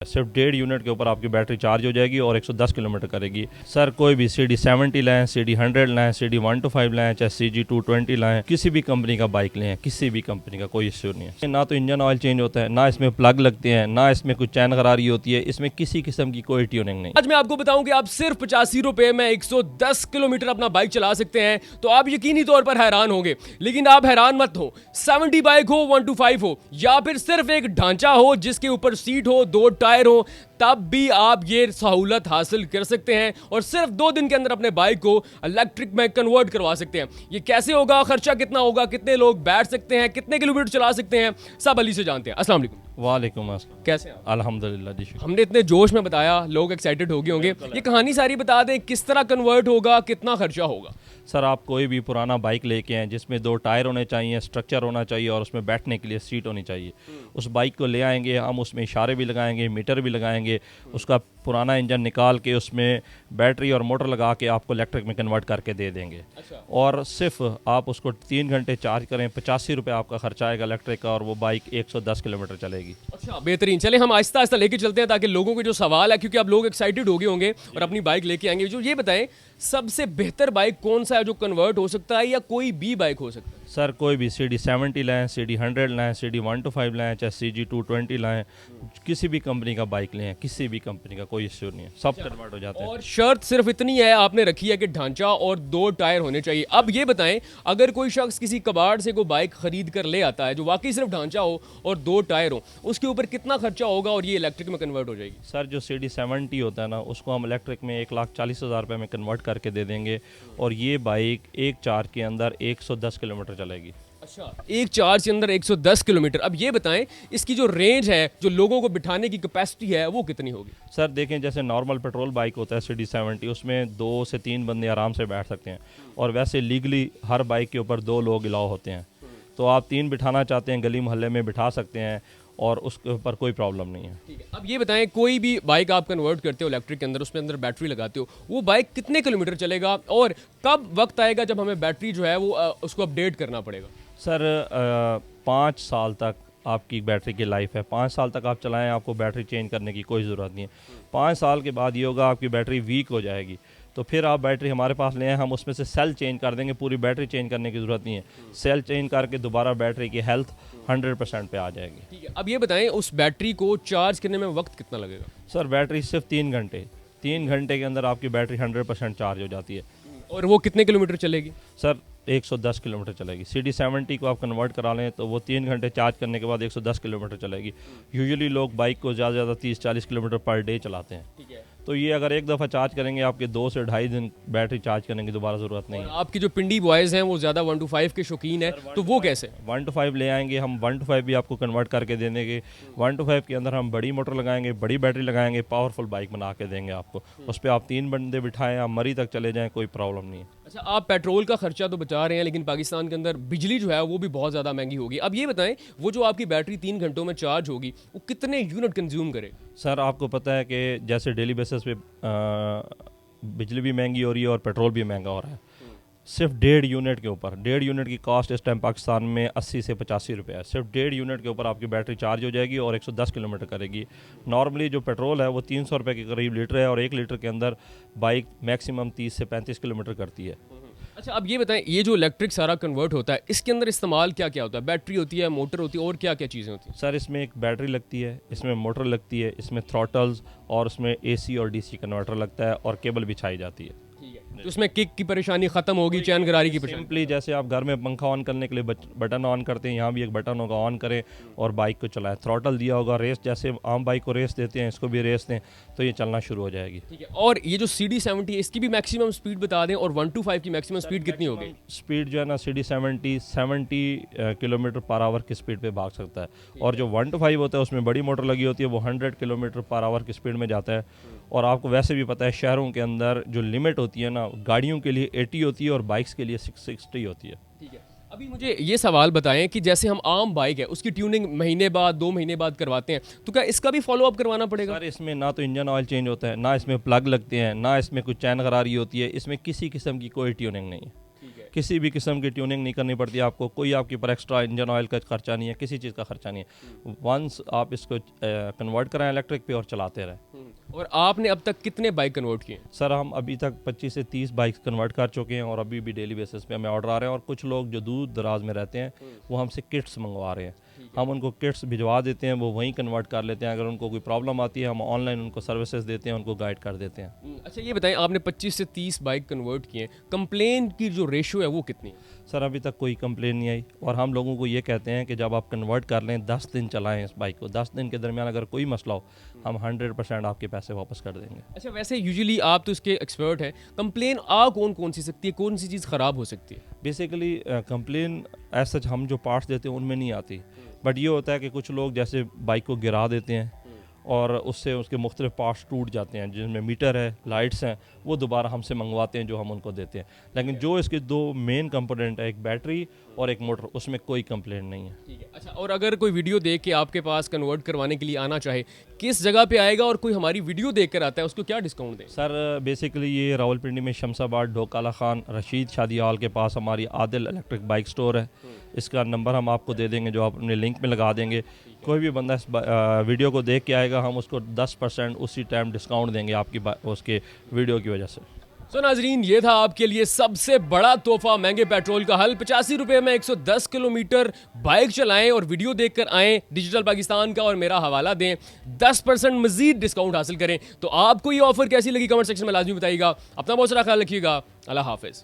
सिर्फ 1.5 यूनिट के ऊपर आपकी बैटरी चार्ज हो जाएगी और 110 किलोमीटर करेगी। सर कोई भी CD70 लाएं, CD100 लाएं, CD125 लाएं, चाहे CG220 लाएं, किसी भी कंपनी का बाइक लें, किसी भी कंपनी का कोई इश्यू नहीं है। ना तो इंजन ऑयल चेंज होता है, ना इसमें प्लग लगते हैं, ना इसमें कुछ चैन खरारी होती है, इसमें किसी किस्म की कोई ट्यूनिंग नहीं। आज मैं आपको बताऊं कि आप सिर्फ 85 रुपए में 110 किलोमीटर अपना बाइक चला सकते हैं, तो आप यकीनी तौर पर हैरान होंगे। लेकिन आप हैरान मत हो, 70 बाइक हो, 125 हो, या फिर सिर्फ एक ढांचा हो जिसके ऊपर सीट हो, 2 टायर हो, तब भी आप ये सहूलत हासिल कर सकते हैं और सिर्फ 2 दिन के अंदर अपने बाइक को इलेक्ट्रिक में कन्वर्ट करवा सकते हैं। ये कैसे होगा, खर्चा कितना होगा, कितने लोग बैठ सकते हैं, कितने किलोमीटर चला सकते हैं, सब अली से जानते हैं। अस्सलाम वालेकुम। वालेकुम अस्सलाम। कैसे हैं आप? अल्हम्दुलिल्लाह जी। हमने इतने जोश में बताया, लोग एक्साइटेड हो गए होंगे। ये कहानी सारी बता दें, किस तरह कन्वर्ट होगा, कितना खर्चा होगा। सर आप कोई भी पुराना बाइक लेके आएँ जिसमें 2 टायर होने चाहिए, स्ट्रक्चर होना चाहिए और उसमें बैठने के लिए सीट होनी चाहिए। उस बाइक को ले आएंगे हम, उसमें इशारे भी लगाएंगे, मीटर भी लगाएंगे, उसका पुराना इंजन निकाल के उसमें बैटरी और मोटर लगा के आपको इलेक्ट्रिक में कन्वर्ट करके दे देंगे। अच्छा। और सिर्फ आप उसको 3 घंटे चार्ज करें, 85 रुपये आपका खर्चा आएगा इलेक्ट्रिक का, और वो बाइक 110 किलोमीटर चलेगी। अच्छा, बेहतरीन। चले हम आहिस्ता आहिस्ता लेके चलते हैं ताकि लोगों के जो सवाल है, क्योंकि आप लोग एक्साइटेड हो गए होंगे और अपनी बाइक लेके आएंगे। जो ये बताएं, सबसे बेहतर बाइक कौन सा है जो कन्वर्ट हो सकता है, या कोई भी बाइक हो सकता है? सर कोई भी CD70 लाएं, CD100 लाएं, CD125 लाएं, चाहे CG220 लाएं, किसी भी कंपनी का बाइक लें, किसी भी कंपनी का कोई इश्यू नहीं है, सब कन्वर्ट हो जाते हैं। और शर्त सिर्फ इतनी है आपने रखी है कि ढांचा और 2 टायर होने चाहिए। अब ये बताएं, अगर कोई शख्स किसी कबाड़ से कोई बाइक खरीद कर ले आता है जो वाकई सिर्फ ढांचा हो और 2 टायर हो, उसके ऊपर कितना खर्चा होगा और ये इलेक्ट्रिक में कन्वर्ट हो जाएगी? सर जो CD70 होता है ना, उसको हम इलेक्ट्रिक में 1,40,000 रुपये में कन्वर्ट करके दे देंगे, और ये बाइक एक चार्ज के अंदर 110 किलोमीटर चलेगी। अच्छा, एक चार्ज के अंदर 110 किलोमीटर। अब ये बताएं, इसकी जो रेंज है, जो लोगों को बिठाने की कैपेसिटी है, वो कितनी होगी? सर देखें, जैसे नॉर्मल पेट्रोल बाइक होता है CD70, उसमें 2 से 3 बंदे आराम से बैठ सकते हैं, और वैसे लीगली हर बाइक के ऊपर 2 लोग अलाउ होते हैं। तो आप 3 बिठाना चाहते हैं, गली मोहल्ले में बिठा सकते हैं, और उसके ऊपर कोई प्रॉब्लम नहीं है। ठीक है। अब ये बताएं, कोई भी बाइक आप कन्वर्ट करते हो इलेक्ट्रिक के अंदर, उसमें अंदर बैटरी लगाते हो, वो बाइक कितने किलोमीटर चलेगा, और कब वक्त आएगा जब हमें बैटरी जो है वो उसको अपडेट करना पड़ेगा? सर 5 साल तक आपकी बैटरी की लाइफ है। 5 साल तक आप चलाएं, आपको बैटरी चेंज करने की कोई ज़रूरत नहीं है। 5 साल के बाद ये होगा, आपकी बैटरी वीक हो जाएगी, तो फिर आप बैटरी हमारे पास ले आएँ, हम उसमें से सेल चेंज कर देंगे। पूरी बैटरी चेंज करने की ज़रूरत नहीं है, सेल चेंज करके दोबारा बैटरी की हेल्थ 100% पे आ जाएगी। ठीक है। अब ये बताएं, उस बैटरी को चार्ज करने में वक्त कितना लगेगा? सर बैटरी सिर्फ 3 घंटे के अंदर आपकी बैटरी 100% चार्ज हो जाती है। और वो कितने किलोमीटर चलेगी? सर 110 किलोमीटर चलेगी। CD70 को आप कन्वर्ट करा लें तो वो 3 घंटे चार्ज करने के बाद 110 किलोमीटर चलेगी। यूजुअली लोग बाइक को ज़्यादा से ज़्यादा 30-40 किलोमीटर पर डे चलाते हैं। ठीक है। तो ये अगर एक दफ़ा चार्ज करेंगे, आपके 2 से ढाई दिन बैटरी चार्ज करने की दोबारा ज़रूरत नहीं है। आपकी जो पिंडी बॉयज़ हैं वो ज़्यादा 125 के शौकीन है, तो वो कैसे? 125 ले आएंगे हम, 125 भी आपको कन्वर्ट करके दे देंगे। 125 के अंदर हम बड़ी मोटर लगाएंगे, बड़ी बैटरी लगाएंगे, पावरफुल बाइक बना के देंगे आपको। उस पर आप 3 बंदे बिठाएं, आप मरी तक चले जाएँ, कोई प्रॉब्लम नहीं है। अच्छा, आप पेट्रोल का खर्चा तो बचा रहे हैं, लेकिन पाकिस्तान के अंदर बिजली जो है वो भी बहुत ज़्यादा महंगी होगी। अब ये बताएं, वो जो आपकी बैटरी 3 घंटों में चार्ज होगी, वो कितने यूनिट कंज्यूम करे? सर आपको पता है कि जैसे डेली बेसिस पे बिजली भी महंगी हो रही है और पेट्रोल भी महंगा हो रहा है। सिर्फ 1.5 यूनिट के ऊपर, 1.5 यूनिट की कॉस्ट इस टाइम पाकिस्तान में 80 से 85 रुपये है। सिर्फ 1.5 यूनिट के ऊपर आपकी बैटरी चार्ज हो जाएगी और 110 किलोमीटर करेगी। नॉर्मली जो पेट्रोल है वो 300 रुपये के करीब लीटर है, और 1 लीटर के अंदर बाइक मैक्सिमम 30 से 35 किलोमीटर करती है। अच्छा, अब ये बताएं, ये जो इलेक्ट्रिक सारा कन्वर्ट होता है, इसके अंदर इस्तेमाल क्या क्या होता है? बैटरी होती है, मोटर होती है, और क्या क्या चीज़ें होती हैं? सर इसमें एक बैटरी लगती है, इसमें मोटर लगती है, इसमें थ्रॉटल्स, और उसमें AC और DC कन्वर्टर लगता है, और केबल बिछाई जाती है। तो उसमें किक की परेशानी खत्म होगी, चैन गरारी की परेशानी? सिंपली जैसे आप घर में पंखा ऑन करने के लिए बटन ऑन करते हैं, यहाँ भी एक बटन होगा, ऑन करें और बाइक को चलाएं। थ्रॉटल दिया होगा, रेस जैसे आम बाइक को रेस देते हैं, इसको भी रेस दें तो ये चलना शुरू हो जाएगी। ठीक है। और ये जो CD70 है, इसकी भी मैक्सिमम स्पीड बता दें, और 125 की मैक्सिमम स्पीड कितनी होगी? स्पीड जो है ना, CD70 70 किलोमीटर पर आवर की स्पीड पे भाग सकता है, और जो 125 होता है उसमें बड़ी मोटर लगी होती है, वो 100 किलोमीटर पर आवर की स्पीड में जाता है। और आपको वैसे भी पता है, शहरों के अंदर जो लिमिट होती है ना, गाड़ियों के लिए 80 होती है और बाइक्स के लिए 60 होती है। ठीक है। अभी मुझे ये सवाल बताएं कि जैसे हम आम बाइक है, उसकी ट्यूनिंग महीने बाद 2 महीने बाद करवाते हैं, तो क्या इसका भी फॉलो अप करवाना पड़ेगा? सर इसमें ना तो इंजन ऑयल चेंज होता है, ना इसमें प्लग लगते हैं, ना इसमें कुछ चैन खरारी होती है, इसमें किसी किस्म की कोई ट्यूनिंग नहीं है। ठीक है। किसी भी किस्म की ट्यूनिंग नहीं करनी पड़ती आपको, कोई आपके ऊपर एक्स्ट्रा इंजन ऑयल का खर्चा नहीं है, किसी चीज़ का खर्चा नहीं है। वंस आप इसको कन्वर्ट कराएं इलेक्ट्रिक पे और चलाते रहें। और आपने अब तक कितने बाइक कन्वर्ट किए? सर हम अभी तक 25 से 30 बाइक्स कन्वर्ट कर चुके हैं और अभी भी डेली बेसिस पे हमें ऑर्डर आ रहे हैं। और कुछ लोग जो दूर दराज में रहते हैं वो हमसे किट्स मंगवा रहे हैं, हम उनको किट्स भिजवा देते हैं, वो वहीं कन्वर्ट कर लेते हैं। अगर उनको कोई प्रॉब्लम आती है हम ऑनलाइन उनको सर्विसेज देते हैं, उनको गाइड कर देते हैं। अच्छा ये बताएं, आपने 25 से 30 बाइक कन्वर्ट किए, कंप्लेन की जो रेशियो है वो कितनी है? सर अभी तक कोई कंप्लेन नहीं आई और हम लोगों को ये कहते हैं कि जब आप कन्वर्ट कर लें 10 दिन चलाएं इस बाइक को, 10 दिन के दरमियान अगर कोई मसला हो हम 100% आपके पैसे वापस कर देंगे। अच्छा वैसे यूजुअली आप तो इसके एक्सपर्ट हैं, कंप्लेन आ कौन सी सकती है, कौन सी चीज़ ख़राब हो सकती है? बेसिकली कंप्लेन एज सच हम जो पार्ट्स देते हैं उनमें नहीं आती, बट ये होता है कि कुछ लोग जैसे बाइक को गिरा देते हैं और उससे उसके मुख्तलिफ पार्ट्स टूट जाते हैं, जिसमें मीटर है, लाइट्स हैं, वो दोबारा हमसे मंगवाते हैं जो हम उनको देते हैं। लेकिन जो इसके दो मेन कंपोनेंट है, एक बैटरी और एक मोटर, उसमें कोई कंप्लेंट नहीं है। ठीक है। अच्छा और अगर कोई वीडियो देख के आपके पास कन्वर्ट करवाने के लिए आना चाहे, किस जगह पे आएगा? और कोई हमारी वीडियो देख कर आता है उसको क्या डिस्काउंट दें? सर बेसिकली ये रावलपिंडी में शमशाबाद ढोकाला खान रशीद शादी हॉल के पास हमारी आदिल इलेक्ट्रिक बाइक स्टोर है। इसका नंबर हम आपको दे देंगे जो आप अपने लिंक में लगा देंगे। कोई भी बंदा इस वीडियो को देख के आएगा हम उसको 10% उसी टाइम डिस्काउंट देंगे आपकी उसके वीडियो की वजह से। सो नाजरीन, ये था आपके लिए सबसे बड़ा तोहफा महंगे पेट्रोल का हल। 85 रुपये में 110 किलोमीटर बाइक चलाएं और वीडियो देखकर आएं डिजिटल पाकिस्तान का और मेरा हवाला दें, 10% मजीद डिस्काउंट हासिल करें। तो आपको ये ऑफर कैसी लगी कमेंट सेक्शन में लाजमी बताइएगा। अपना बहुत सारा ख्याल रखिएगा। अल्लाह हाफिज़।